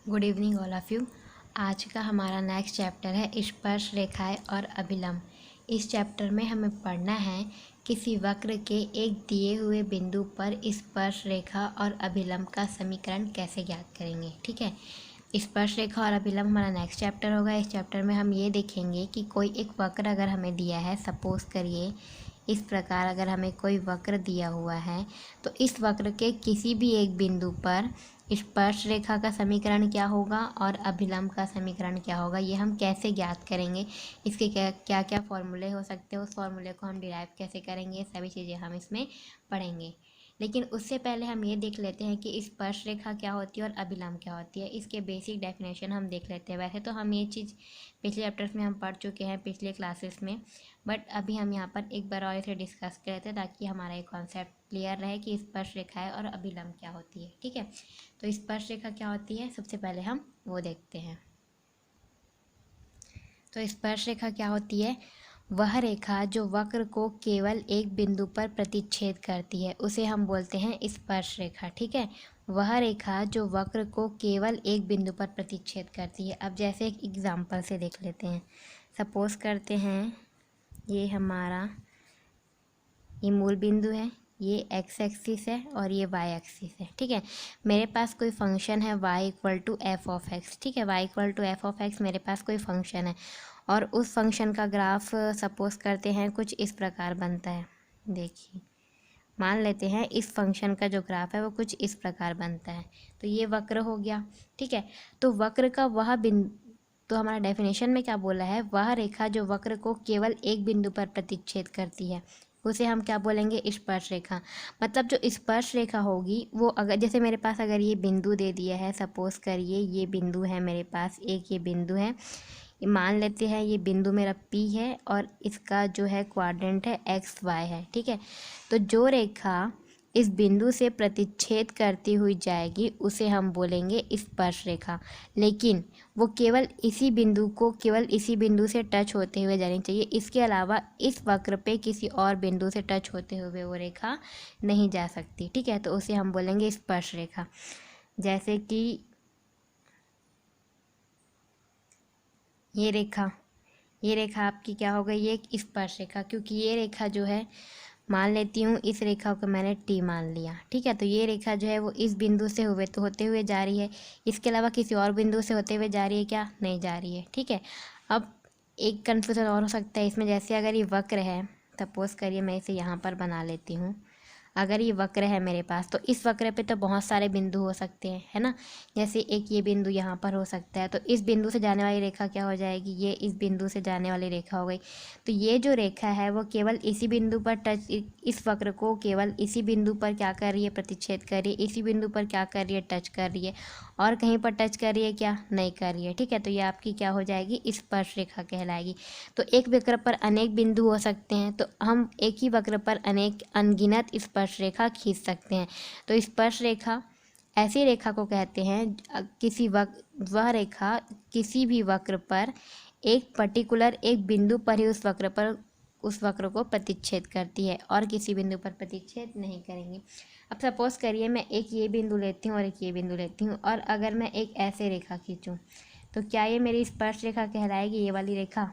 Good evening all of you. आज का हमारा नेक्स्ट चैप्टर है स्पर्श रेखाएं और अभिलंब। इस चैप्टर में हमें पढ़ना है किसी वक्र के एक दिए हुए बिंदु पर स्पर्श रेखा और अभिलंब का समीकरण कैसे ज्ञात करेंगे। ठीक है, स्पर्श रेखा और अभिलंब हमारा नेक्स्ट चैप्टर होगा। इस चैप्टर में हम ये देखेंगे कि कोई एक वक्र अगर हमें दिया है, सपोज करिए इस प्रकार अगर हमें कोई वक्र दिया हुआ है तो इस वक्र के किसी भी एक बिंदु पर स्पर्श रेखा का समीकरण क्या होगा और अभिलंब का समीकरण क्या होगा, ये हम कैसे ज्ञात करेंगे, इसके क्या क्या क्या फॉर्मूले हो सकते हैं, उस फॉर्मूले को हम डिराइव कैसे करेंगे, सभी चीज़ें हम इसमें पढ़ेंगे। लेकिन उससे पहले हम ये देख लेते हैं कि स्पर्श रेखा क्या होती है और अभिलंब क्या होती है। इसके बेसिक डेफिनेशन हम देख लेते हैं। वैसे तो हम ये चीज़ पिछले चैप्टर्स में हम पढ़ चुके हैं पिछले क्लासेस में, बट अभी हम यहाँ पर एक बार और इसे डिस्कस कर लेते हैं ताकि हमारा ये कॉन्सेप्ट क्लियर रहे कि स्पर्श रेखाएं और अभिलंब क्या होती है। ठीक है, तो स्पर्श रेखा क्या होती है, सबसे पहले हम वो देखते हैं। तो स्पर्श रेखा क्या होती है, वह रेखा जो वक्र को केवल एक बिंदु पर प्रतिच्छेद करती है उसे हम बोलते हैं स्पर्श रेखा। ठीक है, वह रेखा जो वक्र को केवल एक बिंदु पर प्रतिच्छेद करती है। अब जैसे एक एग्जांपल से देख लेते हैं। सपोज करते हैं ये हमारा ये मूल बिंदु है, ये एक्स एक्सिस है और ये वाई एक्सिस है। ठीक है, मेरे पास कोई फंक्शन है y equal to F of X. ठीक है, y equal to F of X मेरे पास कोई फंक्शन है और उस फंक्शन का ग्राफ सपोज करते हैं कुछ इस प्रकार बनता है। देखिए, मान लेते हैं इस फंक्शन का जो ग्राफ है वो कुछ इस प्रकार बनता है, तो ये वक्र हो गया। ठीक है, तो वक्र का वह बिंदु, तो हमारा डेफिनेशन में क्या बोला है, वह रेखा जो वक्र को केवल एक बिंदु पर प्रतिच्छेद करती है उसे हम क्या बोलेंगे, स्पर्श रेखा। मतलब जो स्पर्श रेखा होगी वो अगर जैसे मेरे पास अगर ये बिंदु दे दिया है, सपोज करिए ये बिंदु है मेरे पास, एक ये बिंदु है, ये मान लेते हैं ये बिंदु मेरा P है और इसका जो है क्वाड्रेंट है एक्स वाई है। ठीक है, तो जो रेखा इस बिंदु से प्रतिच्छेद करती हुई जाएगी उसे हम बोलेंगे स्पर्श रेखा। लेकिन वो केवल इसी बिंदु को केवल इसी बिंदु से टच होते हुए जानी चाहिए, इसके अलावा इस वक्र पे किसी और बिंदु से टच होते हुए वो रेखा नहीं जा सकती। ठीक है, तो उसे हम बोलेंगे स्पर्श रेखा। जैसे कि ये रेखा आपकी क्या हो गई, ये एक स्पर्श रेखा, क्योंकि ये रेखा जो है, मान लेती हूँ इस रेखा को मैंने टी मान लिया। ठीक है, तो ये रेखा जो है वो इस बिंदु से होते हुए जा रही है, इसके अलावा किसी और बिंदु से होते हुए जा रही है क्या, नहीं जा रही है। ठीक है, अब एक कन्फ्यूज़न और हो सकता है इसमें, जैसे अगर ये वक्र है, सपोज करिए मैं इसे यहाँ पर बना लेती हूँ। अगर ये वक्र है मेरे पास तो इस वक्र पे तो बहुत सारे बिंदु हो सकते हैं, है ना। जैसे एक ये बिंदु यहाँ पर हो सकता है, तो इस बिंदु से जाने वाली रेखा क्या हो जाएगी, ये इस बिंदु से जाने वाली रेखा हो गई। तो ये जो रेखा है वो केवल इसी बिंदु पर टच, इस वक्र को केवल इसी बिंदु पर क्या कर रही है, प्रतिच्छेद कर रही है, इसी बिंदु पर क्या कर रही है, टच कर रही है, और कहीं पर टच कर रही है क्या, नहीं कर रही है। ठीक है, तो ये आपकी क्या हो जाएगी, स्पर्श रेखा कहलाएगी। तो एक वक्र पर अनेक बिंदु हो सकते हैं, तो हम एक ही वक्र पर अनेक अनगिनत स्पर्श रेखा खींच सकते हैं। तो स्पर्श रेखा ऐसी रेखा को कहते हैं वह रेखा किसी भी वक्र पर एक पर्टिकुलर एक बिंदु पर ही उस वक्र को प्रतिच्छेद करती है और किसी बिंदु पर प्रतिच्छेद नहीं करेंगी। अब सपोज करिए मैं एक ये बिंदु लेती हूँ और एक ये बिंदु लेती हूँ, और अगर मैं एक ऐसे रेखा खींचूँ तो क्या ये मेरी स्पर्श रेखा कहलाएगी, ये वाली रेखा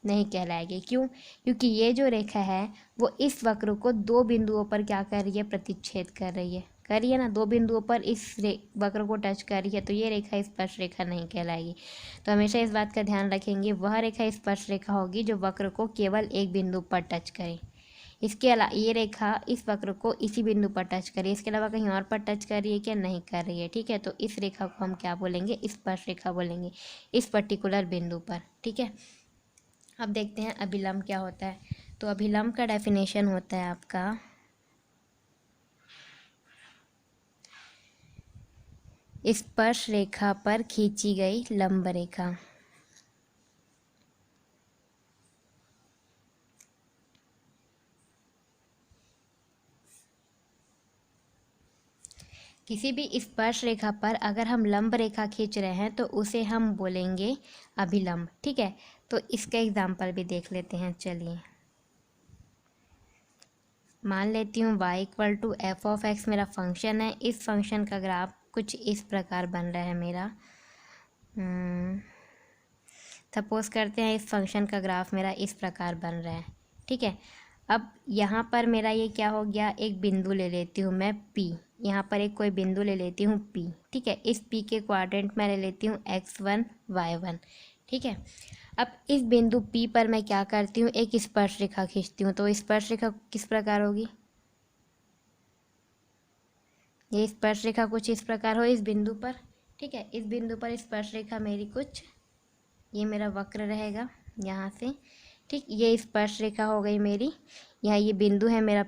नहीं कहलाएगी। क्यों, क्योंकि ये जो रेखा है वो इस वक्र को दो बिंदुओं पर क्या कर रही है, प्रतिच्छेद कर रही है ना, दो बिंदुओं पर इस वक्र को टच कर रही है, तो ये रेखा स्पर्श रेखा नहीं कहलाएगी। तो हमेशा इस बात का ध्यान रखेंगे, वह रेखा स्पर्श रेखा होगी जो वक्र को केवल एक बिंदु पर टच करे। इसके अलावा ये रेखा इस वक्र को इसी बिंदु पर टच करिए, इसके अलावा कहीं और पर टच कर रही है क्या, नहीं कर रही है। ठीक है, तो इस रेखा को हम क्या बोलेंगे, स्पर्श रेखा बोलेंगे, इस पर्टिकुलर बिंदु पर। ठीक है, अब देखते हैं अभिलंब क्या होता है। तो अभिलंब का डेफिनेशन होता है आपका, स्पर्श रेखा पर खींची गई लंब रेखा। किसी भी स्पर्श रेखा पर अगर हम लंब रेखा खींच रहे हैं तो उसे हम बोलेंगे अभिलंब। ठीक है, तो इसका एग्जाम्पल भी देख लेते हैं। चलिए, मान लेती हूँ y equal to F of X मेरा फंक्शन है, इस फंक्शन का ग्राफ कुछ इस प्रकार बन रहा है मेरा। सपोज करते हैं इस फंक्शन का ग्राफ मेरा इस प्रकार बन रहा है, ठीक है। अब यहाँ पर मेरा ये क्या हो गया, एक बिंदु ले लेती हूँ मैं P, यहाँ पर एक कोई बिंदु ले लेती हूँ P, ठीक है। इस P के क्वाड्रेंट में ले लेती हूँ x1 y1, ठीक है। अब इस बिंदु P पर मैं क्या करती हूँ, एक स्पर्श रेखा खींचती हूँ। तो स्पर्श रेखा किस प्रकार होगी, ये स्पर्श रेखा कुछ इस प्रकार हो इस बिंदु पर, ठीक है। इस बिंदु पर स्पर्श रेखा मेरी कुछ, ये मेरा वक्र रहेगा यहाँ से, ठीक। ये स्पर्श रेखा हो गई मेरी, यहाँ ये बिंदु है मेरा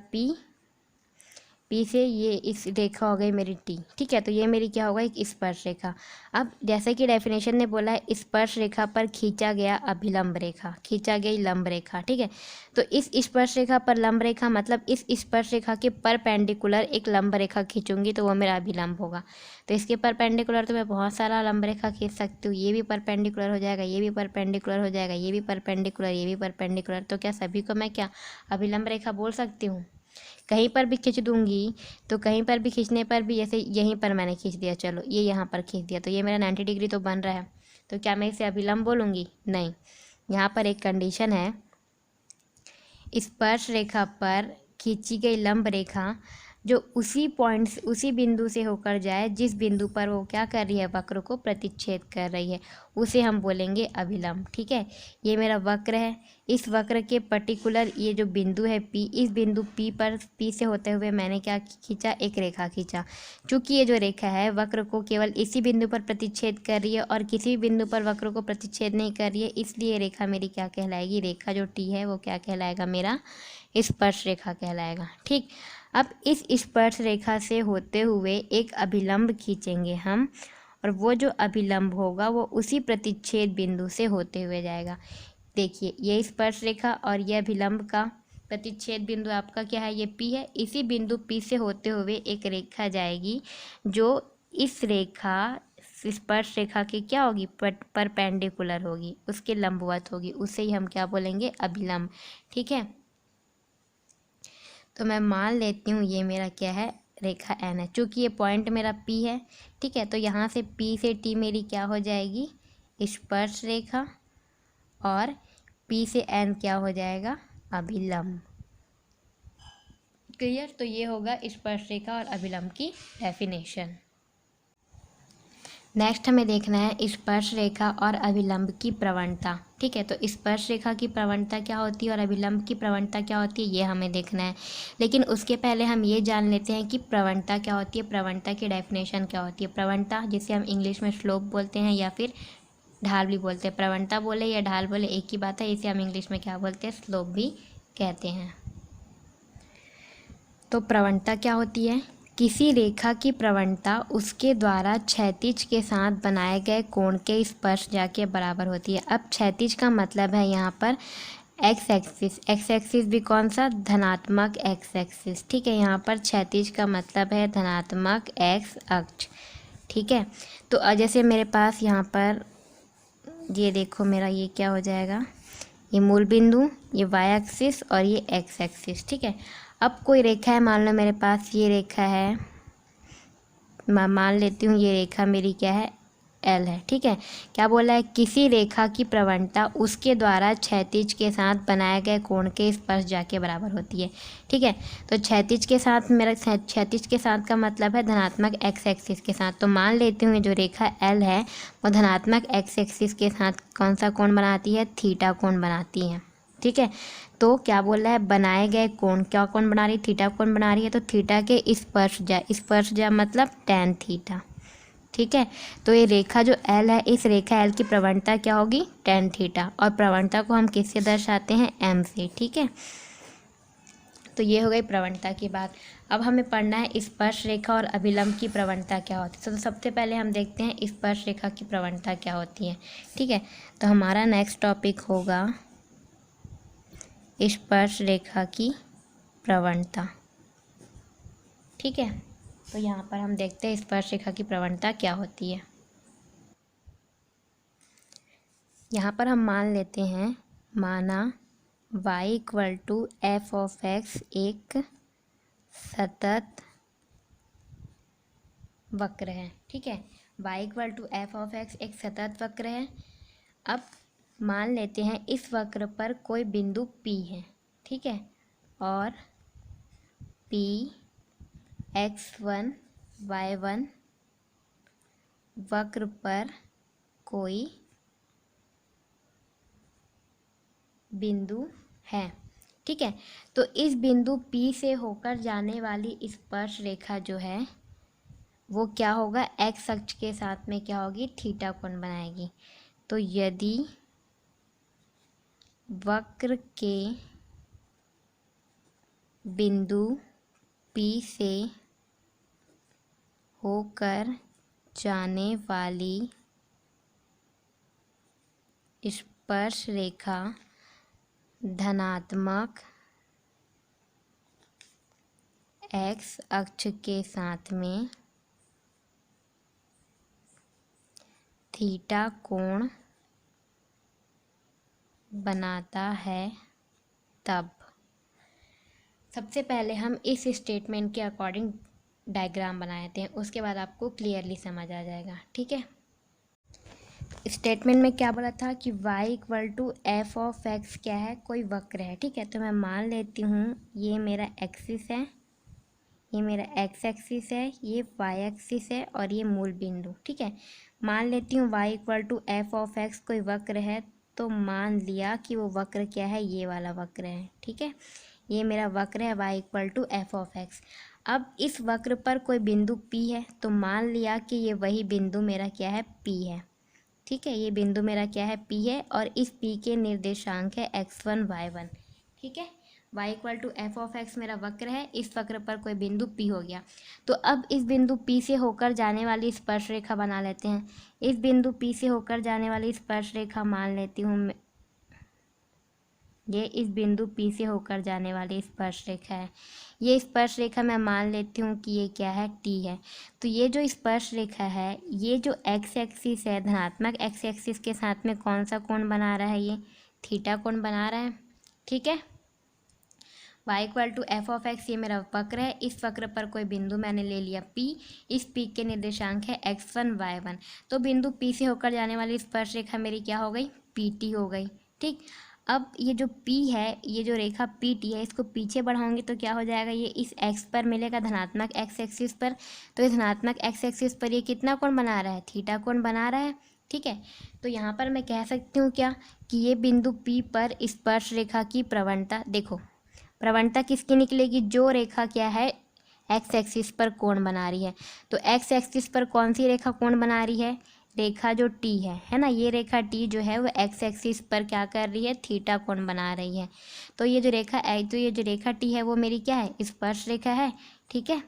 P से ये इस रेखा हो गई मेरी T, ठीक है। तो ये मेरी क्या होगा, एक स्पर्श रेखा। अब जैसे कि डेफिनेशन ने बोला है स्पर्श रेखा पर खींचा गया अभिलंब रेखा, खींचा गई लंब रेखा, ठीक है। तो इस स्पर्श रेखा पर लंब रेखा मतलब इस स्पर्श रेखा के परपेंडिकुलर एक लंब रेखा खींचूंगी तो वो मेरा अभिलंब होगा। तो इसके परपेंडिकुलर तो मैं बहुत सारा लंब रेखा खींच सकती हूँ, ये भी परपेंडिकुलर हो जाएगा, ये भी परपेंडिकुलर हो जाएगा, ये भी परपेंडिकुलर, ये भी परपेंडिकुलर। तो क्या सभी को मैं क्या अभिलंब रेखा बोल सकती हूँ। कहीं पर भी खींच दूंगी तो कहीं पर भी खींचने पर भी, जैसे यहीं पर मैंने खींच दिया, चलो ये यहाँ पर खींच दिया तो ये मेरा 90 डिग्री तो बन रहा है, तो क्या मैं इसे अभिलंब बोलूँगी, नहीं। यहाँ पर एक कंडीशन है, स्पर्श रेखा पर खींची गई लंब रेखा जो उसी पॉइंट उसी बिंदु से होकर जाए जिस बिंदु पर वो क्या कर रही है, वक्र को प्रतिच्छेद कर रही है, उसे हम बोलेंगे अभिलंब, ठीक है। ये मेरा वक्र है, इस वक्र के पर्टिकुलर ये जो बिंदु है P, इस बिंदु P से होते हुए मैंने क्या खींचा, एक रेखा खींचा। चूँकि ये जो रेखा है वक्र को केवल इसी बिंदु पर प्रतिच्छेद कर रही है और किसी भी बिंदु पर वक्र को प्रतिच्छेद नहीं कर रही है, इसलिए रेखा मेरी क्या कहलाएगी, रेखा जो T है वो क्या कहलाएगा, मेरा स्पर्श रेखा कहलाएगा, ठीक। अब इस स्पर्श रेखा से होते हुए एक अभिलंब खींचेंगे हम, और वो जो अभिलंब होगा वो उसी प्रतिच्छेद बिंदु से होते हुए जाएगा। देखिए ये स्पर्श रेखा और ये अभिलंब का प्रतिच्छेद बिंदु आपका क्या है, ये P है। इसी बिंदु P से होते हुए एक रेखा जाएगी जो इस रेखा स्पर्श रेखा की क्या होगी, परपेंडिकुलर होगी, उसके लंबवत होगी, उसे ही हम क्या बोलेंगे, अभिलंब, ठीक है। तो मैं मान लेती हूँ ये मेरा क्या है, रेखा N है। चूँकि ये पॉइंट मेरा P है, ठीक है। तो यहाँ से P से T मेरी क्या हो जाएगी, स्पर्श रेखा, और P से N क्या हो जाएगा, अभिलंब। क्लियर। तो ये होगा स्पर्श रेखा और अभिलंब की डेफिनेशन। नेक्स्ट हमें देखना है स्पर्श रेखा और अभिलंब की प्रवणता, ठीक है। तो स्पर्श रेखा की प्रवणता क्या होती है और अभिलंब की प्रवणता क्या होती है, ये हमें देखना है। लेकिन उसके पहले हम ये जान लेते हैं कि प्रवणता क्या होती है, प्रवणता की डेफिनेशन क्या होती है। प्रवणता जिसे हम इंग्लिश में स्लोप बोलते हैं या फिर ढाल भी बोलते हैं, प्रवणता बोले या ढाल बोले एक ही बात है, इसे हम इंग्लिश में क्या बोलते हैं, स्लोप भी कहते हैं। तो प्रवणता क्या होती है, किसी रेखा की प्रवणता उसके द्वारा क्षैतिज के साथ बनाए गए कोण के स्पर्शजा के बराबर होती है। अब क्षैतिज का मतलब है यहाँ पर एक्स एक्सिस भी कौन सा, धनात्मक एक्स एक्सिस, ठीक है। यहाँ पर क्षैतिज का मतलब है धनात्मक एक्स अक्ष, ठीक है। तो जैसे मेरे पास यहाँ पर ये देखो मेरा ये क्या हो जाएगा, ये मूल बिंदु, ये वाई एक्सिस और ये एक्स एक्सिस, ठीक है। अब कोई रेखा है, मान लो मेरे पास ये रेखा है, मैं मान लेती हूँ ये रेखा मेरी क्या है, L है, ठीक है। क्या बोला है, किसी रेखा की प्रवणता उसके द्वारा क्षैतिज के साथ बनाए गए कोण के स्पर्शजा के बराबर होती है, ठीक है। तो क्षैतिज के साथ, मेरा क्षैतिज के साथ का मतलब है धनात्मक एक्स एक्सिस के साथ। तो मान लेती हूँ जो रेखा L है वो धनात्मक एक्स एक्सिस के साथ कौन सा कोण बनाती है, थीटा कोण बनाती है, ठीक है। तो क्या बोल रहा है, बनाए गए कोण, क्या कोण बना रही है, थीटा कोण बना रही है। तो थीटा के स्पर्शजा मतलब टैन थीटा, ठीक है। तो ये रेखा जो L है, इस रेखा L की प्रवणता क्या होगी, टैन थीटा, और प्रवणता को हम किससे दर्शाते हैं, M से, ठीक है। तो ये हो गई प्रवणता की बात। अब हमें पढ़ना है स्पर्श रेखा और अभिलंब की प्रवणता क्या होती है। तो सबसे पहले हम देखते हैं स्पर्श रेखा की प्रवणता क्या होती है, ठीक है। तो हमारा नेक्स्ट टॉपिक होगा स्पर्श रेखा की प्रवणता, ठीक है। तो यहाँ पर हम देखते हैं स्पर्श रेखा की प्रवणता क्या होती है। यहाँ पर हम मान लेते हैं, माना y = f(x) एक सतत वक्र है, ठीक है। y equal to F of X एक सतत वक्र है। अब मान लेते हैं इस वक्र पर कोई बिंदु P है, ठीक है, और P x1 y1 वक्र पर कोई बिंदु है, ठीक है। तो इस बिंदु P से होकर जाने वाली स्पर्श रेखा जो है वो क्या होगा, एक्स अक्ष के साथ में क्या होगी, थीटा कोण बनाएगी। तो यदि वक्र के बिंदु P से होकर जाने वाली स्पर्श रेखा धनात्मक एक्स अक्ष के साथ में थीटा कोण बनाता है, तब सबसे पहले हम इस स्टेटमेंट के अकॉर्डिंग डायग्राम बनाते हैं, उसके बाद आपको क्लियरली समझ आ जाएगा, ठीक है। स्टेटमेंट में क्या बोला था कि y equal to F of X क्या है, कोई वक्र है, ठीक है। तो मैं मान लेती हूँ ये मेरा एक्सिस है, ये मेरा एक्स एक्सिस है, ये वाई एक्सिस है और ये मूल बिंदु, ठीक है। मान लेती हूँ y equal to F of X कोई वक्र है, तो मान लिया कि वो वक्र क्या है, ये वाला वक्र है, ठीक है। ये मेरा वक्र है y equal to F of X. अब इस वक्र पर कोई बिंदु P है, तो मान लिया कि ये वही बिंदु मेरा क्या है, P है, ठीक है। ये बिंदु मेरा क्या है, P है, और इस P के निर्देशांक है x1 y1, ठीक है। y equal to F of X मेरा वक्र है, इस वक्र पर कोई बिंदु P हो गया। तो अब इस बिंदु P से होकर जाने वाली स्पर्श रेखा बना लेते हैं। इस बिंदु P से होकर जाने वाली स्पर्श रेखा मान लेती हूँ मैं, ये इस बिंदु P से होकर जाने वाली स्पर्श रेखा है। ये स्पर्श रेखा मैं मान लेती हूँ कि ये क्या है, T है। तो ये जो स्पर्श रेखा है, ये जो एक्स एक्सिस है, धनात्मक एक्स एक्सिस के साथ में कौन सा कोण बना रहा है, ये थीटा कोण बना रहा है, ठीक है। y equal to F of X ये मेरा वक्र है, इस वक्र पर कोई बिंदु मैंने ले लिया P, इस P के निर्देशांक है x1 y1। तो बिंदु P से होकर जाने वाली स्पर्श रेखा मेरी क्या हो गई, PT हो गई, ठीक। अब ये जो P है, ये जो रेखा PT है, इसको पीछे बढ़ाऊंगी तो क्या हो जाएगा, ये इस x पर मिलेगा, धनात्मक x एक्सिस पर। तो इस धनात्मक x एक्सिस पर ये कितना कोण बना रहा है, थीटा कोण बना रहा है, ठीक है। तो यहाँ पर मैं कह सकती हूँ क्या, कि ये बिंदु P पर स्पर्श रेखा की प्रवणता, देखो प्रवणता किसकी निकलेगी, जो रेखा क्या है एक्स एक्सिस पर कोण बना रही है। तो एक्स एक्सिस पर कौन सी रेखा कोण बना रही है, रेखा जो T है ना, ये रेखा T जो है वो एक्स एक्सिस पर क्या कर रही है, थीटा कोण बना रही है। तो ये जो रेखा T है वो मेरी क्या है, स्पर्श रेखा है, ठीक है।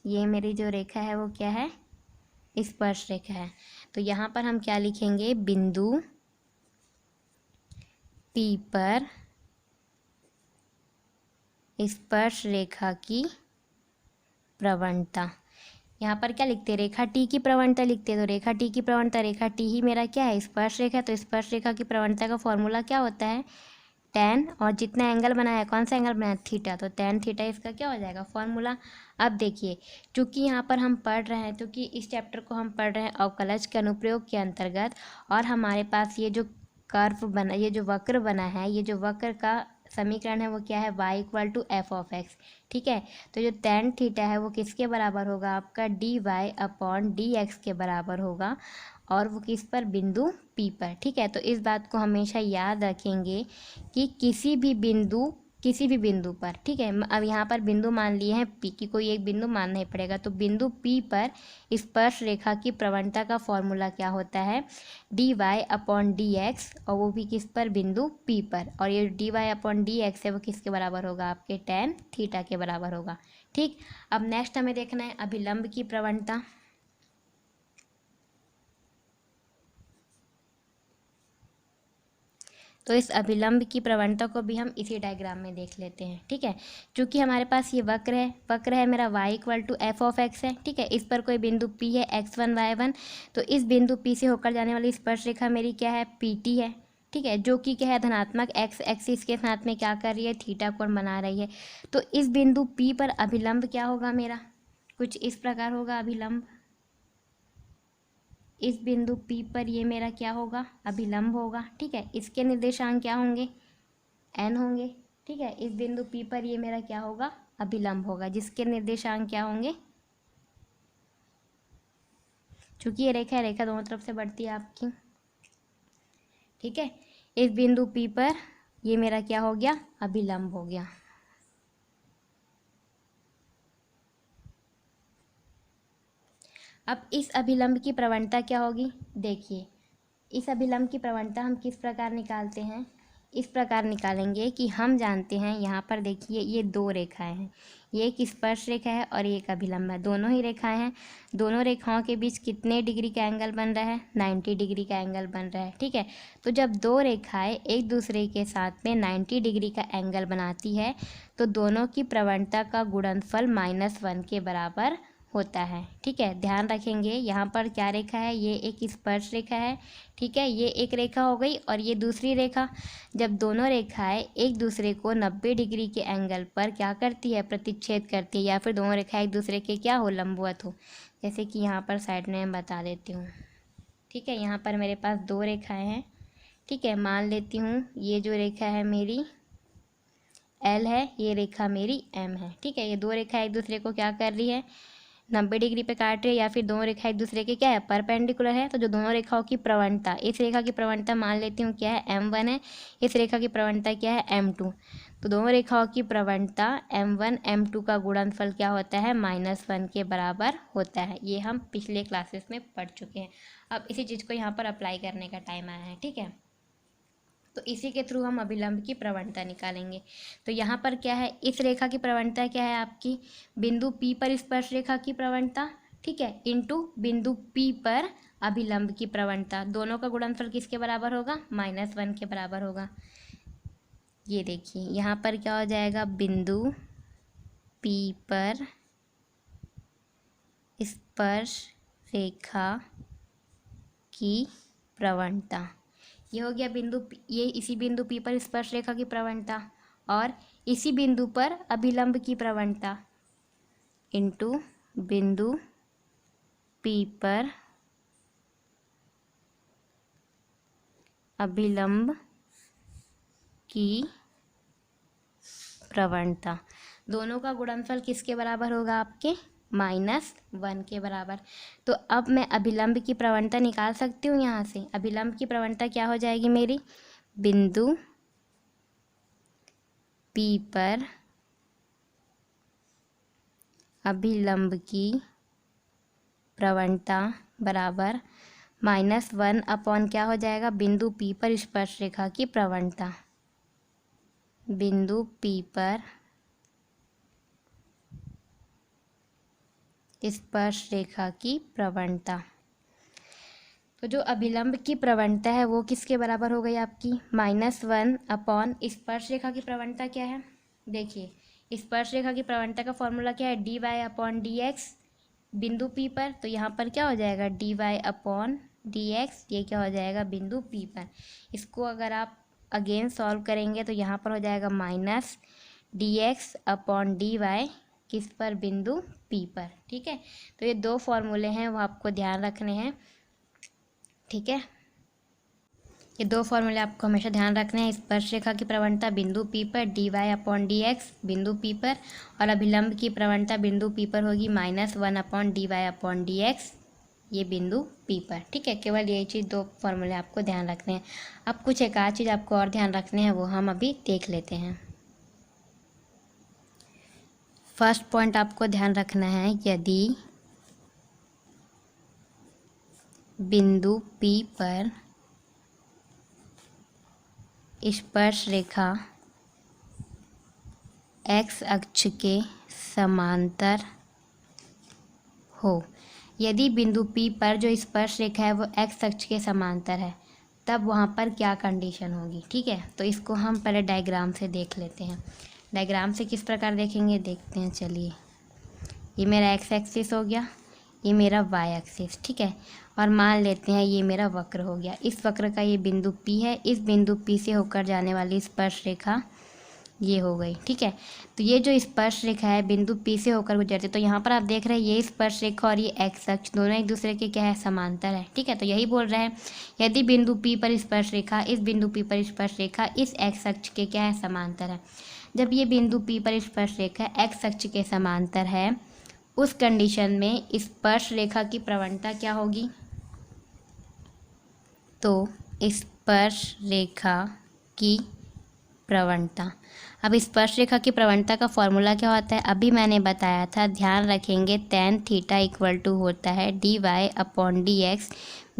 ये मेरी जो रेखा है वो क्या है, स्पर्श रेखा है। तो यहाँ पर हम क्या लिखेंगे, बिंदु P पर स्पर्श रेखा की प्रवणता। यहाँ पर क्या लिखते हैं, रेखा T की प्रवणता लिखते हैं। तो रेखा T की प्रवणता, रेखा T ही मेरा क्या है, स्पर्श रेखा। तो स्पर्श रेखा की प्रवणता का फॉर्मूला क्या होता है, tan, और जितना एंगल बनाया है, कौन सा एंगल बनाया, थीटा, तो tan थीटा इसका क्या हो जाएगा, फॉर्मूला। अब देखिए, चूंकि यहाँ पर हम पढ़ रहे हैं, क्योंकि इस चैप्टर को हम पढ़ रहे हैं अवकलज के अनुप्रयोग के अंतर्गत, और हमारे पास ये जो कर्व बना, ये जो वक्र बना है, ये जो वक्र का समीकरण है वो क्या है, y equal to F of X, ठीक है। तो जो tan थीटा है वो किसके बराबर होगा, आपका dy अपॉन dx के बराबर होगा, और वो किस पर, बिंदु P पर, ठीक है। तो इस बात को हमेशा याद रखेंगे कि किसी भी बिंदु पर, ठीक है। अब यहाँ पर बिंदु मान लिए हैं P की, कोई एक बिंदु मानना ही पड़ेगा। तो बिंदु P पर स्पर्श रेखा की प्रवणता का फॉर्मूला क्या होता है, dy अपॉन dx, और वो भी किस पर, बिंदु P पर। और ये dy अपॉन dx है वो किसके बराबर होगा, आपके tan थीटा के बराबर होगा, ठीक। अब नेक्स्ट हमें देखना है अभिलंब की प्रवणता। तो इस अभिलंब की प्रवणता को भी हम इसी डायग्राम में देख लेते हैं, ठीक है। क्योंकि हमारे पास ये वक्र है मेरा y equal to F of X है, ठीक है। इस पर कोई बिंदु P है x1 y1। तो इस बिंदु P से होकर जाने वाली स्पर्श रेखा मेरी क्या है, PT है, ठीक है, जो कि क्या है, धनात्मक एक्स एक्सिस के साथ में क्या कर रही है, थीटा कोण बना रही है। तो इस बिंदु P पर अभिलंब क्या होगा मेरा, कुछ इस प्रकार होगा अभिलंब, इस बिंदु P पर ये मेरा क्या होगा, अभिलंब होगा। ठीक है, इसके निर्देशांक क्या होंगे, n होंगे। ठीक है, इस बिंदु P पर ये मेरा क्या होगा, अभिलंब होगा, जिसके निर्देशांक क्या होंगे, चूंकि ये रेखा है, रेखा दोनों तरफ से बढ़ती है आपकी। ठीक है, इस बिंदु P पर ये मेरा क्या हो गया, अभिलंब हो गया। अब इस अभिलंब की प्रवणता क्या होगी, देखिए इस अभिलंब की प्रवणता हम किस प्रकार निकालते हैं, इस प्रकार निकालेंगे कि हम जानते हैं, यहाँ पर देखिए ये दो रेखाएं हैं, ये एक स्पर्श रेखा है और ये एक अभिलंब है, दोनों ही रेखाएं हैं। दोनों रेखाओं के बीच कितने डिग्री का एंगल बन रहा है, 90 डिग्री का एंगल बन रहा है। ठीक है, तो जब दो रेखाएं एक दूसरे के साथ में 90 डिग्री का एंगल बनाती है तो दोनों की प्रवणता का गुणनफल -1 के बराबर होता है। ठीक है, ध्यान रखेंगे यहाँ पर क्या रेखा है, ये एक स्पर्श रेखा है। ठीक है, ये एक रेखा हो गई और ये दूसरी रेखा। जब दोनों रेखाएं एक दूसरे को 90 डिग्री के एंगल पर क्या करती है, प्रतिच्छेद करती है, या फिर दोनों रेखाएं एक दूसरे के क्या हो, लंबवत हो, जैसे कि यहाँ पर साइड में मैं बता देती हूँ। ठीक है, यहाँ पर मेरे पास दो रेखाएँ हैं। ठीक है, मान लेती हूँ ये जो रेखा है मेरी L है, ये रेखा मेरी M है। ठीक है, ये दो रेखा एक दूसरे को क्या कर रही है, 90 डिग्री पे काट रही है, या फिर दोनों रेखा एक दूसरे के क्या है, परपेंडिकुलर है। तो जो दोनों रेखाओं की प्रवणता, इस रेखा की प्रवणता मान लेती हूँ क्या है, M1 है, इस रेखा की प्रवणता क्या है, M2। तो दोनों रेखाओं की प्रवणता M1 M2 का गुणनफल क्या होता है, -1 के बराबर होता है। ये हम पिछले क्लासेस में पढ़ चुके हैं। अब इसी चीज़ को यहाँ पर अप्लाई करने का टाइम आया है। ठीक है, तो इसी के थ्रू हम अभिलंब की प्रवणता निकालेंगे। तो यहाँ पर क्या है, इस रेखा की प्रवणता क्या है आपकी, बिंदु P पर स्पर्श रेखा की प्रवणता, ठीक है, इंटू बिंदु P पर अभिलंब की प्रवणता, दोनों का गुणनफल किसके बराबर होगा, -1 के बराबर होगा। ये देखिए यहाँ पर क्या हो जाएगा, बिंदु P पर स्पर्श रेखा की प्रवणता, ये हो गया बिंदु, ये इसी बिंदु P पर स्पर्श रेखा की प्रवणता और इसी बिंदु पर अभिलंब की प्रवणता इंटू बिंदु P पर अभिलंब की प्रवणता, दोनों का गुणनफल किसके बराबर होगा आपके, -1 के बराबर। तो अब मैं अभिलंब की प्रवणता निकाल सकती हूँ यहाँ से। अभिलंब की प्रवणता क्या हो जाएगी मेरी, बिंदु P पर अभिलंब की प्रवणता बराबर -1 अपॉन क्या हो जाएगा, बिंदु P पर स्पर्श रेखा की प्रवणता, बिंदु P पर स्पर्श रेखा की प्रवणता। तो जो अभिलंब की प्रवणता है वो किसके बराबर हो गई आपकी, -1 अपॉन स्पर्श रेखा की प्रवणता क्या है, देखिए स्पर्श रेखा की प्रवणता का फॉर्मूला क्या है, dy/dx बिंदु P पर। तो यहाँ पर क्या हो जाएगा, dy/dx, ये क्या हो जाएगा, बिंदु P पर। इसको अगर आप अगेन सॉल्व करेंगे तो यहाँ पर हो जाएगा -dx/dy, किस पर, बिंदु P पर। ठीक है, तो ये दो फॉर्मूले हैं वो आपको ध्यान रखने हैं। ठीक है, ये दो फॉर्मूले आपको हमेशा ध्यान रखने हैं, स्पर्श रेखा की प्रवणता बिंदु P पर, dy/dx बिंदु P पर, और अभिलंब की प्रवणता बिंदु P पर होगी -1/dy/dx, ये बिंदु P पर। ठीक है, केवल यही चीज़, दो फॉर्मूले आपको ध्यान रखने हैं। अब कुछ एक आध चीज़ आपको और ध्यान रखने हैं, वो हम अभी देख लेते हैं। फर्स्ट पॉइंट आपको ध्यान रखना है, यदि बिंदु P पर स्पर्श रेखा x अक्ष के समांतर हो, यदि बिंदु P पर जो स्पर्श रेखा है वो x अक्ष के समांतर है, तब वहाँ पर क्या कंडीशन होगी। ठीक है, तो इसको हम पहले डायग्राम से देख लेते हैं। डायग्राम से किस प्रकार देखेंगे, देखते हैं, चलिए। ये मेरा एक्स एक्सिस हो गया, ये मेरा वाई एक्सिस। ठीक है, और मान लेते हैं ये मेरा वक्र हो गया। इस वक्र का ये बिंदु P है, इस बिंदु P से होकर जाने वाली स्पर्श रेखा ये हो गई, ठीक है। तो ये जो स्पर्श रेखा है बिंदु P से होकर गुजरती है, तो यहाँ पर आप देख रहे हैं ये स्पर्श रेखा और ये एक्स अक्ष दोनों एक दूसरे के क्या है, समांतर है, ठीक है। तो यही बोल रहे हैं यदि बिंदु P पर स्पर्श रेखा इस बिंदु P पर स्पर्श रेखा इस एक्स अक्ष के क्या है, समांतर है। जब ये बिंदु P पर स्पर्श रेखा एक्स अक्ष के समांतर है, उस कंडीशन में स्पर्श रेखा की प्रवणता क्या होगी, तो स्पर्श रेखा की प्रवणता। अब स्पर्श रेखा की प्रवणता का फॉर्मूला क्या होता है, अभी मैंने बताया था, ध्यान रखेंगे। tan थीटा इक्वल टू होता है dy/dx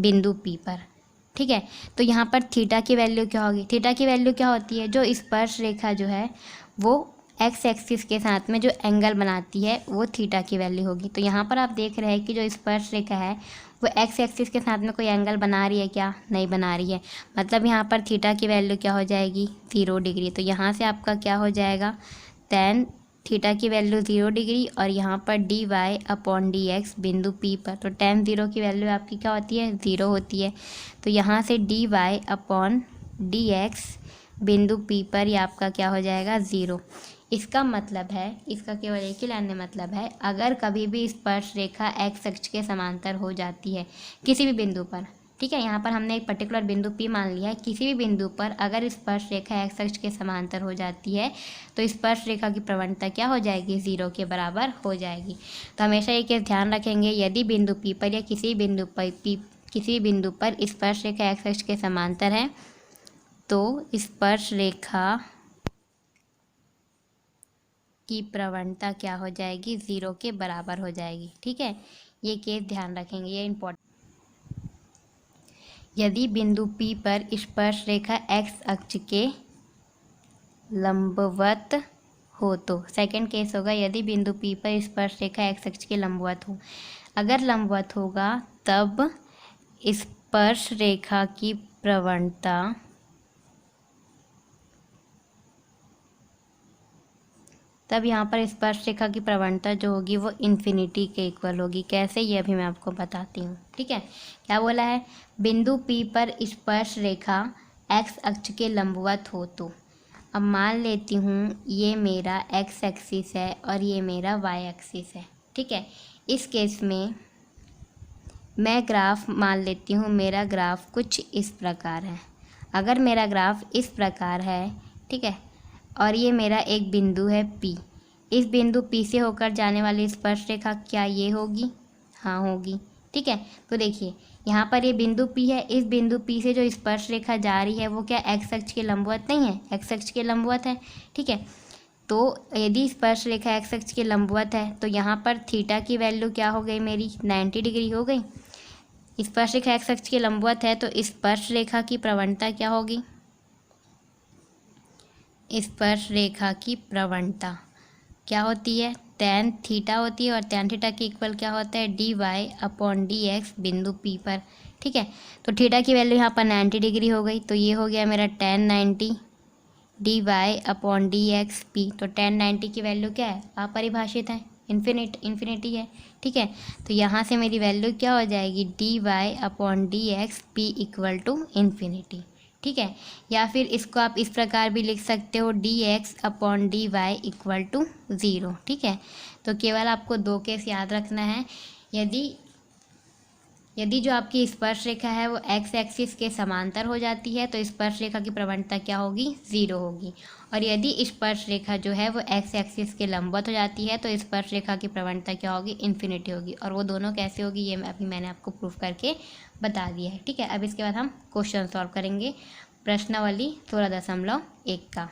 बिंदु P पर, ठीक है। तो यहाँ पर थीटा की वैल्यू क्या होगी, थीटा की वैल्यू क्या होती है, जो स्पर्श रेखा जो है वो एक्स एक्सिस के साथ में जो एंगल बनाती है वो थीटा की वैल्यू होगी। तो यहाँ पर आप देख रहे हैं कि जो स्पर्श रेखा है वो एक्स एक्सिस के साथ में कोई एंगल बना रही है क्या, नहीं बना रही है। मतलब यहाँ पर थीटा की वैल्यू क्या हो जाएगी, 0 डिग्री। तो यहाँ से आपका क्या हो जाएगा, tan थीटा की वैल्यू 0 डिग्री और यहाँ पर dy/dx बिंदु P पर। तो tan 0 की वैल्यू आपकी क्या होती है, 0 होती है। तो यहाँ से dy/dx बिंदु P पर ये आपका क्या हो जाएगा, 0। इसका मतलब है, इसका केवल एक ही लाइन में मतलब है, अगर कभी भी स्पर्श रेखा एक्स अक्ष के समांतर हो जाती है किसी भी बिंदु पर, ठीक है। यहाँ पर हमने एक पर्टिकुलर बिंदु P मान लिया है, किसी भी बिंदु पर अगर स्पर्श रेखा एक्स अक्ष के समांतर हो जाती है तो स्पर्श रेखा की प्रवणता क्या हो जाएगी, 0 के बराबर हो जाएगी। तो हमेशा ये केस ध्यान रखेंगे, यदि बिंदु P पर या किसी बिंदु पर स्पर्श रेखा एक्स अक्ष के समांतर है तो स्पर्श रेखा की प्रवणता क्या हो जाएगी, 0 के बराबर हो जाएगी, ठीक है। ये केस ध्यान रखेंगे, ये इम्पोर्टेंट। यदि बिंदु P पर स्पर्श रेखा एक्स अक्ष के लंबवत हो, तो सेकंड केस होगा यदि बिंदु P पर स्पर्श रेखा एक्स अक्ष के लंबवत हो। अगर लंबवत होगा तब स्पर्श रेखा की प्रवणता यहाँ पर स्पर्श रेखा की प्रवणता जो होगी वो इन्फिनिटी के इक्वल होगी। कैसे, ये अभी मैं आपको बताती हूँ, ठीक है। क्या बोला है, बिंदु P पर स्पर्श रेखा एक्स अक्ष के लंबवत हो तो, अब मान लेती हूँ ये मेरा एक्स एक्सिस है और ये मेरा वाई एक्सिस है, ठीक है। इस केस में मैं ग्राफ मान लेती हूँ, मेरा ग्राफ कुछ इस प्रकार है। अगर मेरा ग्राफ इस प्रकार है, ठीक है, और ये मेरा एक बिंदु है P, इस बिंदु P से होकर जाने वाली स्पर्श रेखा क्या ये होगी, हाँ होगी, ठीक है। तो देखिए यहाँ पर ये बिंदु P है, इस बिंदु P से जो स्पर्श रेखा जा रही है वो क्या एक्स अक्ष के लंबवत नहीं है, एक्स अक्ष के लंबवत है, ठीक है। तो यदि स्पर्श रेखा एक्स अक्ष के लंबवत है तो यहाँ पर थीटा की वैल्यू क्या हो गई मेरी, 90 डिग्री हो गई। स्पर्श रेखा एक्स अक्ष के लंबवत है तो स्पर्श रेखा की प्रवणता क्या होगी, स्पर्श रेखा की प्रवणता क्या होती है, tan थीटा होती है, और tan थीटा के इक्वल क्या होता है, dy/dx बिंदु P पर, ठीक है। तो थीटा की वैल्यू यहाँ पर 90 डिग्री हो गई, तो ये हो गया मेरा tan 90 dy/dx P। तो tan 90 की वैल्यू क्या है, अपरिभाषित है, इन्फिनिटी है, ठीक है। तो यहाँ से मेरी वैल्यू क्या हो जाएगी, dy/dx P equal to infinity, ठीक है। या फिर इसको आप इस प्रकार भी लिख सकते हो, dx/dy इक्वल टू 0, ठीक है। तो केवल आपको दो केस याद रखना है, यदि जो आपकी स्पर्श रेखा है वो एक्स एक्सिस के समांतर हो जाती है तो स्पर्श रेखा की प्रवणता क्या होगी, 0 होगी। और यदि स्पर्श रेखा जो है वो एक्स एक्सिस के लंबवत हो जाती है तो स्पर्श रेखा की प्रवणता क्या होगी, इन्फिनिटी होगी। और वो दोनों कैसे होगी ये अभी मैंने आपको प्रूफ करके बता दिया है, ठीक है। अब इसके बाद हम क्वेश्चन सॉल्व करेंगे, प्रश्नावली 16.1 का।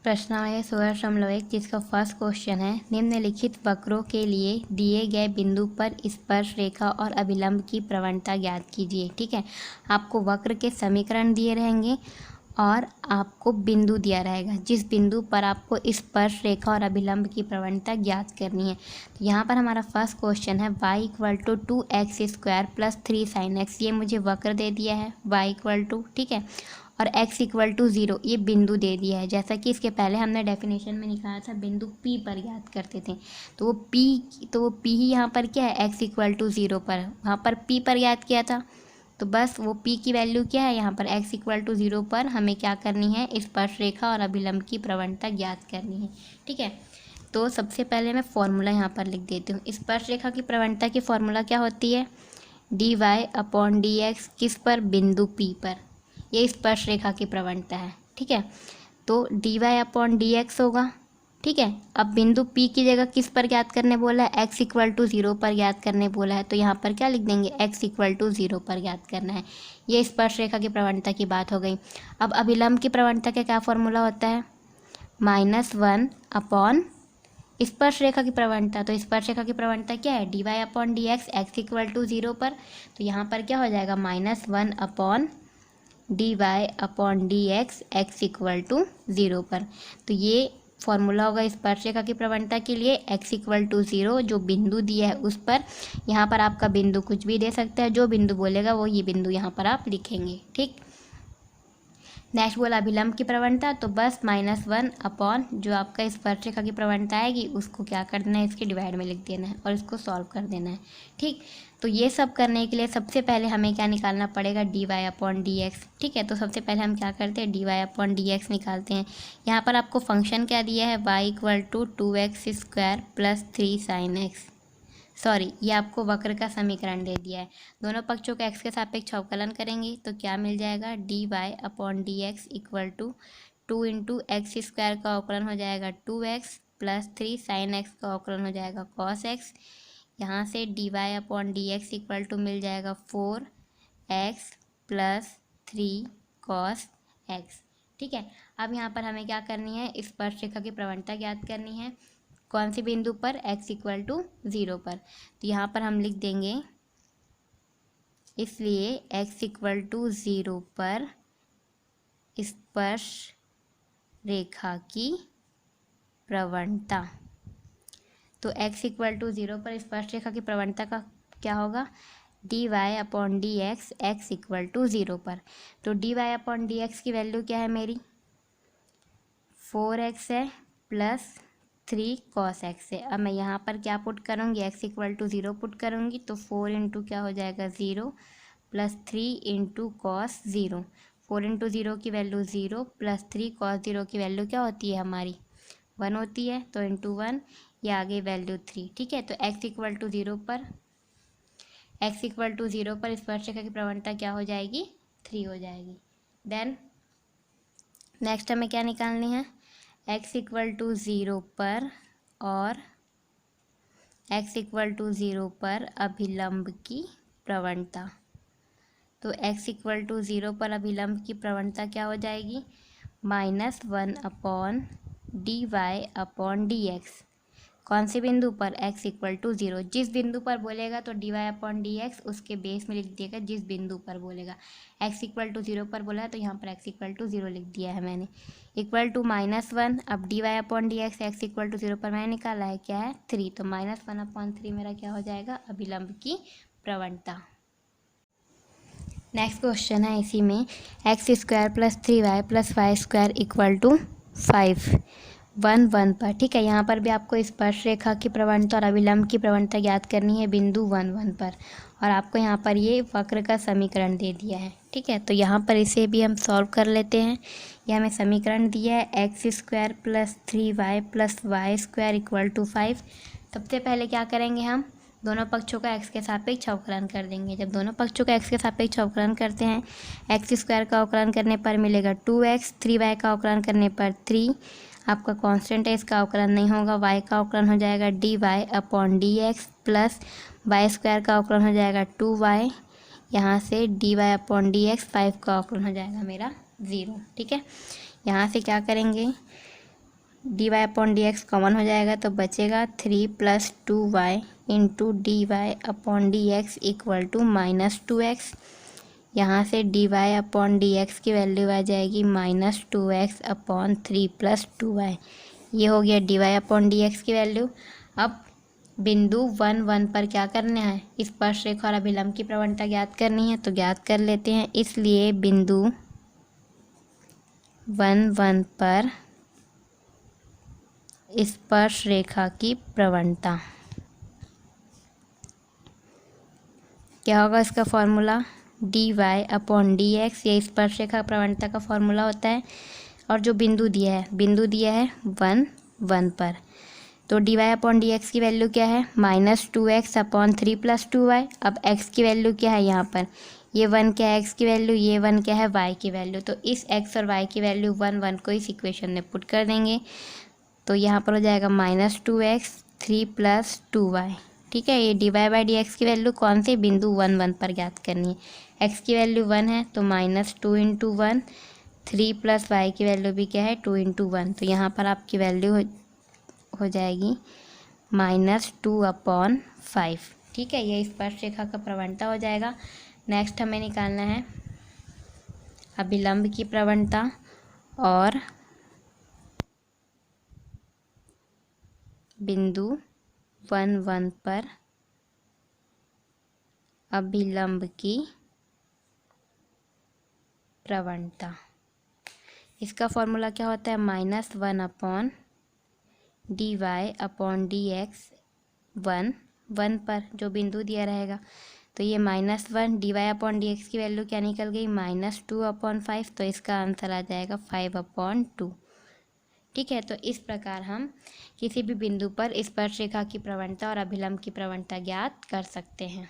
प्रश्नावली 16.1 जिसका फर्स्ट क्वेश्चन है, निम्नलिखित वक्रों के लिए दिए गए बिंदु पर स्पर्श रेखा और अभिलंब की प्रवणता ज्ञात कीजिए, ठीक है। आपको वक्र के समीकरण दिए रहेंगे और आपको बिंदु दिया रहेगा जिस बिंदु पर आपको स्पर्श रेखा और अभिलंब की प्रवणता ज्ञात करनी है। तो यहाँ पर हमारा फर्स्ट क्वेश्चन है y equal to 2x² + 3 sin x, ये मुझे वक्र दे दिया है y इक्वल टू, ठीक है, और x इक्वल टू 0 ये बिंदु दे दिया है। जैसा कि इसके पहले हमने डेफिनेशन में निकाला था बिंदु P पर ज्ञात करते थे, तो वो P ही यहाँ पर क्या है, x इक्वल टू 0 पर, वहाँ पर P पर ज्ञात किया था, तो बस वो P की वैल्यू क्या है, यहाँ पर x इक्वल टू 0 पर हमें क्या करनी है, स्पर्शरेखा और अभिलंब की प्रवणता ज्ञात करनी है। ठीक है, तो सबसे पहले मैं फॉर्मूला यहाँ पर लिख देती हूँ। स्पर्शरेखा की प्रवणता की फॉर्मूला क्या होती है, dy/dx किस पर, बिंदु P पर। ये स्पर्शरेखा की प्रवणता है। ठीक है, तो dy/dx होगा। ठीक है, अब बिंदु P की जगह किस पर ज्ञात करने बोला है, x इक्वल टू 0 पर ज्ञात करने बोला है, तो यहाँ पर क्या लिख देंगे, x इक्वल टू 0 पर ज्ञात करना है। ये स्पर्शरेखा की प्रवणता की बात हो गई। अब अभिलंब की प्रवणता का क्या फॉर्मूला होता है, -1 अपॉन स्पर्शरेखा की प्रवणता। तो स्पर्शरेखा की प्रवणता क्या है, dy/dx x इक्वल टू 0 पर। तो यहाँ पर क्या हो जाएगा, -1 upon dy/dx x equal to 0 पर। तो ये फॉर्मूला होगा स्पर्शरेखा की प्रवणता के लिए, x इक्वल टू 0 जो बिंदु दिया है उस पर। यहाँ पर आपका बिंदु कुछ भी दे सकता है, जो बिंदु बोलेगा वो ये बिंदु यहाँ पर आप लिखेंगे। ठीक, नेक्स्ट बोला अभिलंब की प्रवणता, तो बस -1 अपॉन जो आपका स्पर्शरेखा की प्रवणता आएगी उसको क्या कर देना है, इसके डिवाइड में लिख देना है और इसको सॉल्व कर देना है। ठीक, तो ये सब करने के लिए सबसे पहले हमें क्या निकालना पड़ेगा, dy/dx। ठीक है, तो सबसे पहले हम क्या करते हैं, dy/dx निकालते हैं। यहाँ पर आपको फंक्शन क्या दिया है, y equal to 2x² + 3 sin x। Sorry, ये आपको वक्र का समीकरण दे दिया है। दोनों पक्षों का x के सापेक्ष अवकलन करेंगे तो क्या मिल जाएगा, dy/dx equal to 2 into x² का अवकलन हो जाएगा 2x + 3 sin x का अवकलन हो जाएगा cos x। यहाँ से dy/dx इक्वल टू मिल जाएगा 4x + 3 cos x। ठीक है, अब यहाँ पर हमें क्या करनी है, स्पर्शरेखा की प्रवणता ज्ञात करनी है। कौन सी बिंदु पर, x इक्वल टू 0 पर। तो यहाँ पर हम लिख देंगे, इसलिए x इक्वल टू 0 पर स्पर्श रेखा की प्रवणता। तो x इक्वल टू 0 पर स्पर्श रेखा की प्रवणता का क्या होगा, dy/dx x इक्वल टू 0 पर। तो dy/dx की वैल्यू क्या है मेरी, 4x है प्लस 3 cos x है। अब मैं यहाँ पर क्या पुट करूँगी, x इक्वल टू 0 पुट करूँगी, तो 4 इंटू क्या हो जाएगा 0 + 3 इंटू cos 0। 4 इंटू 0 की वैल्यू 0 + 3 cos 0 की वैल्यू क्या होती है हमारी, 1 होती है, तो इंटू 1 ये आगे वैल्यू 3। ठीक है, तो x इक्वल टू 0 पर स्पर्शरेखा की प्रवणता क्या हो जाएगी, 3 हो जाएगी। देन नेक्स्ट हमें क्या निकालनी है, x इक्वल टू 0 पर और x इक्वल टू 0 पर अभिलंब की प्रवणता। तो x इक्वल टू 0 पर अभिलंब की प्रवणता क्या हो जाएगी, -1 अपॉन dy/dx। कौन से बिंदु पर, x इक्वल टू 0। जिस बिंदु पर बोलेगा तो dy/dx उसके बेस में लिख दिएगा, जिस बिंदु पर बोलेगा। x इक्वल टू 0 पर बोला है तो यहाँ पर x इक्वल टू 0 लिख दिया है मैंने, इक्वल टू -1। अब dy/dx x इक्वल टू 0 पर मैंने निकाला है क्या है, 3। तो -1/3 मेरा क्या हो जाएगा, अभिलंब की प्रवणता। नेक्स्ट क्वेश्चन है इसी में, x² + 3y + y² equal to 5 1 1 पर। ठीक है, यहाँ पर भी आपको स्पर्श रेखा की प्रवणता और अभिलंब की प्रवणता ज्ञात करनी है बिंदु 1 1 पर, और आपको यहाँ पर ये वक्र का समीकरण दे दिया है। ठीक है, तो यहाँ पर इसे भी हम सॉल्व कर लेते हैं। यह हमें समीकरण दिया है x² + 3y + y² equal to 5। सबसे पहले क्या करेंगे, हम दोनों पक्षों का x के सापेक्ष अवकलन कर देंगे। जब दोनों पक्षों का x के सापेक्ष अवकलन करते हैं, x² का अवकलन करने पर मिलेगा 2x, 3y का अवकलन करने पर 3, आपका कांस्टेंट है इसका अवकलन नहीं होगा, y का अवकलन हो जाएगा dy/dx प्लस y² का अवकलन हो जाएगा 2y, यहाँ से dy/dx 5 का अवकलन हो जाएगा मेरा 0। ठीक है, यहाँ से क्या करेंगे, dy/dx कॉमन हो जाएगा तो बचेगा 3 + 2y into dy/dx equal to -2x। यहाँ से dy/dx की वैल्यू आ जाएगी -2x/3 + 2y। ये हो गया dy/dx की वैल्यू। अब बिंदु 1 1 पर क्या करना है, स्पर्श रेखा और अभिलंब की प्रवणता ज्ञात करनी है, तो ज्ञात कर लेते हैं। इसलिए बिंदु 1 1 पर स्पर्श रेखा की प्रवणता क्या होगा, इसका formula D Y upon D X, ये स्पर्शरेखा प्रवणता का फॉर्मूला होता है। और जो बिंदु दिया है 1 1 पर, तो D Y upon D X की वैल्यू क्या है, -2x अपॉन 3 + 2y। अब x की वैल्यू क्या है यहाँ पर, ये 1 क्या है x की वैल्यू, ये 1 क्या है y की वैल्यू। तो इस x और y की वैल्यू 1 1 को इस इक्वेशन में पुट कर देंगे, तो यहाँ पर हो जाएगा -2x 3 + 2y। ठीक है, ये D Y by D X की वैल्यू कौन से बिंदु 1 1 पर ज्ञात करनी है। x की वैल्यू 1 है तो -2 × 1, 3 + y की वैल्यू भी क्या है 2 × 1, तो यहाँ पर आपकी वैल्यू हो जाएगी -2/5। ठीक है, ये स्पर्शरेखा का प्रवणता हो जाएगा। नेक्स्ट हमें निकालना है अभिलंब की प्रवणता और बिंदु 1 1 पर अभिलंब की प्रवणता। इसका फॉर्मूला क्या होता है, -1/dy अपॉन dx 1 1 पर जो बिंदु दिया रहेगा। तो ये -1 dy अपॉन डी एक्स की वैल्यू क्या निकल गई, -2/5। तो इसका आंसर आ जाएगा 5/2। ठीक है, तो इस प्रकार हम किसी भी बिंदु पर स्पर्शरेखा की प्रवणता और अभिलंब की प्रवणता ज्ञात कर सकते हैं।